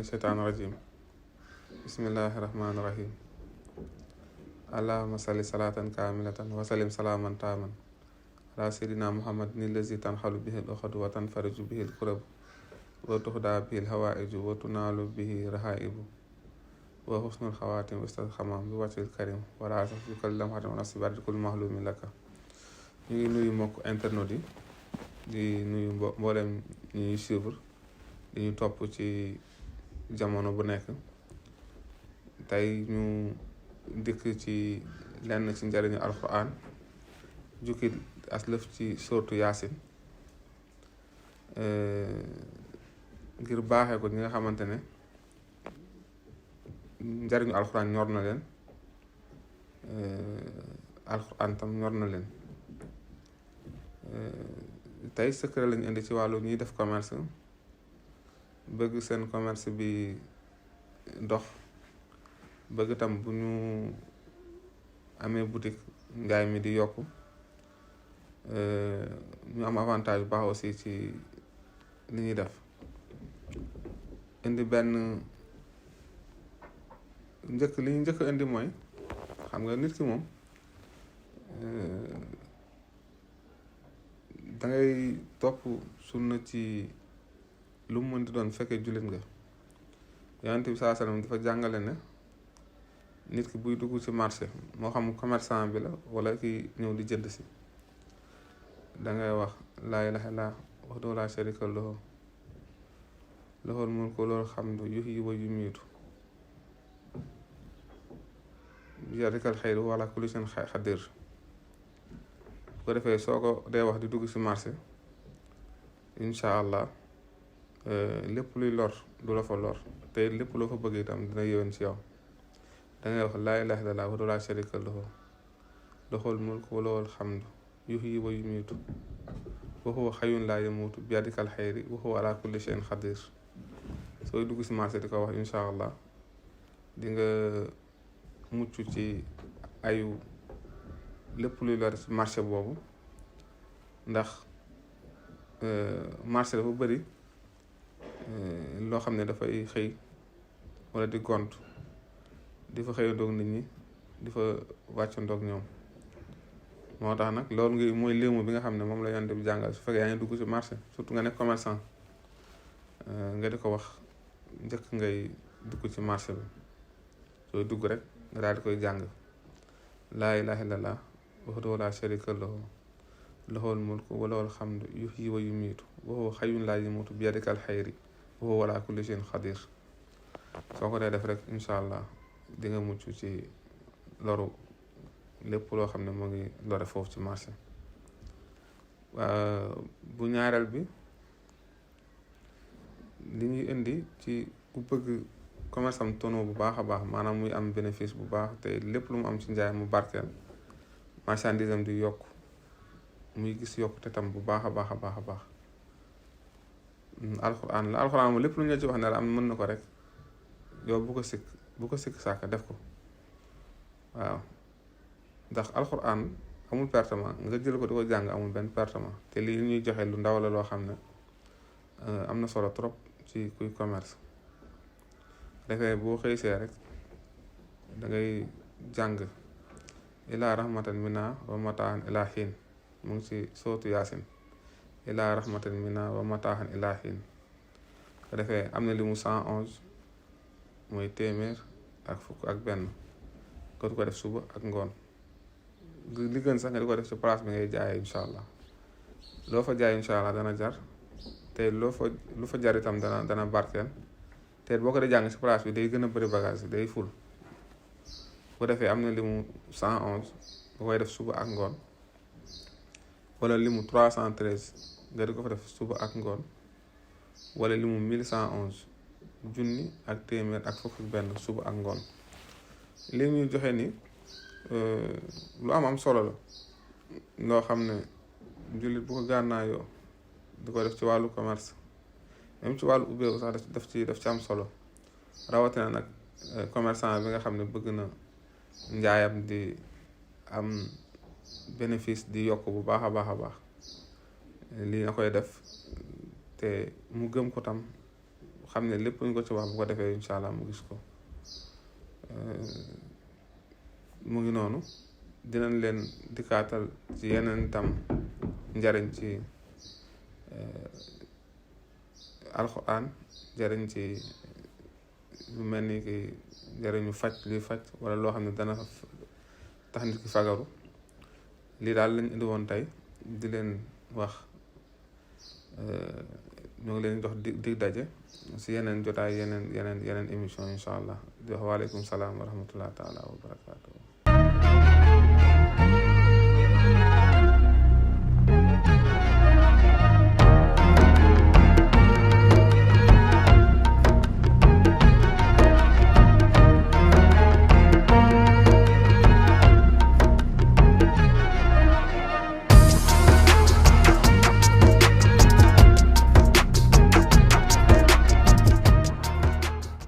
الشيطان الرجيم بسم الله الرحمن الرحيم اللهم صل صلاة كاملة وسلم سلاما تاما على سيدنا محمد الذي تنحل به العقد وتنفرج به الكرب وتهدى به الهوائج وتنال به رهائب وحسن الخواتم واستخدام بوجه الكريم ولا تفي كل لمحة ونصب كل معلوم لك. ñu ngi nuyu mbokk internet yi di nuyu mboolem ñuy suivre di ñu topp ci jamono bu nekk. tey ñu dikk ci lenn ci njariñu alquran jukki aslëf ci sortu yaasin ngir baaxee ko ñi nga xamante ne njariñu alquran ñor na leen, alquran tam ñor na leen. tey secret lañu indi ci wàllu ñuy def commerce, bëgg seen commerce bi dox, bëgg tam bu ñu amee boutique njaay mi di yokku, ñu am avantage bu baax aussi ci li ñuy def. indi benn li ñu njëkk indi mooy, xam nga nit ki moom dangay topp sunna ci lu mu mën di doon fekkee jullit nga. Yonent bi saa sallam dafa jàngale ne nit ki buy dugg ci marché, moo xam commerçant bi la wala ki ñëw di jënd si, dangay wax laa ilaaha illallaah wahdahu laa shariika lahu lahul mulku wa lahul hamdu yuhyi wa yumiitu biyadikal xayru wa huwa alaa kulli shay'in qadiir. bu ko defee soo ko dee wax di dugg ci marché, incha allah lépp luy lor du la fa lor, te lépp loo fa bëgg itam dina yéwén ci yow. dangay wax laa ilaaha illallaah wahdahu laa shariika lahu lahul mulku wa lahul hamdu yuhyi wa yumiitu wa huwa hayyun laa yamuutu biyadikal xayri wa huwa alaa kulli shay'in qadiir. sooy dugg ci marché di ko wax, incha allah di nga mucc ci ayu lépp luy lor ci marché boobu. ndax marché dafa bëri loo xam ne dafay xëy wala di gont, di fa xëyandoog nit ñi, di fa wàccandoog ñoom. moo tax nag loolu ngi mooy léemu bi nga xam ne moom la Yonent bi jàngal. su fekkee yaa ngi dugg ci marché, surtout nga nekk commerçant, nga di ko wax njëkk ngay dugg ci marché bi. sooy dugg rek nga daal di koy jàng laa ilaaha illallaah wahdahu laa shariika lahu lahul mulku wa lahul hamdu yuhyi wa yumiitu wa huwa hayyun laa yamuutu biyadikal xayri wa huwa alaa kulli shay'in qadiir. soo ko dee def rek, incha allah di nga mucc ci loru lépp loo xam ne moo ngi lore foofu ci marché. bu ñaareel bi, li ñuy indi ci ku bëgg commerce am tono bu baax a baax, maanaam muy am bénéfice bu baax, te lépp lu mu am ci njaay mu barkeel, marchandise am di yokk, muy gis yokk te tam bu baax a baax a baax a baax. alxuraan moom lépp lu ñu la ci wax ne la am mën na ko rek, yow bu ko sikk sàkk def ko. waaw, ndax alxuraan amul pertement, nga jël ko di ko jàng amul benn pertement. te lii ñuy joxe lu ndaw la loo xam ne am na solo trop ci kuy commerce. defee boo xëysee rek dangay jàng ilaa rahmatan minna wa mataan ilaa xiin, mu ngi ci sootu yaasin. ilaa rahmatan minna wa mataan ilaa xiin. ko defee am na li mu 111 mooy téeméer ak fukk ak benn. ko du ko def suba ak ngoon. li gën sax nga di ko def ci place bi ngay jaayee, incha allah loo fa jaay incha allah dana jar, te lu fa jar itam dana barkeel. te boo ko dee jàng ci place bi day gën a bëri bagage, day ful. bu defee am na li mu 111 bu koy def suba ak ngoon, wala li mu 313 nga di ko fa def suba ak ngoon, wala li mu 1111 junni ak téeméer ak fukk ak benn suba ak ngoon. li ñuy joxe ni lu am solo la, loo xam ne jullit bu ko gànnaayoo di ko def ci wàllu commerce, même ci wàllu ubbeeku sax daf ci am solo. rawatina nag commerçant bi nga xam ne bëgg na njaayam di am bénéfice di yokk bu baax a baax a baax. lii na koy def te mu gëm ko tam, xam ne lépp ñu ko ci wax bu ko defee incha allah mu gis ko mu ngi noonu. dinañ leen dikkaatal ci yeneen tam njariñ ci alxuraan njariñ ci lu mel ni ki njariñu faj luy faj wala loo xam ne dana tax nit ki fagaru. lii daal lañ indi woon tey di leen wax ñoo ngi leen jox dig daje si yeneen jotaay yeneen émission incha allah di wax waaleykum salaam wa rahmatullah taala wa barakaatu.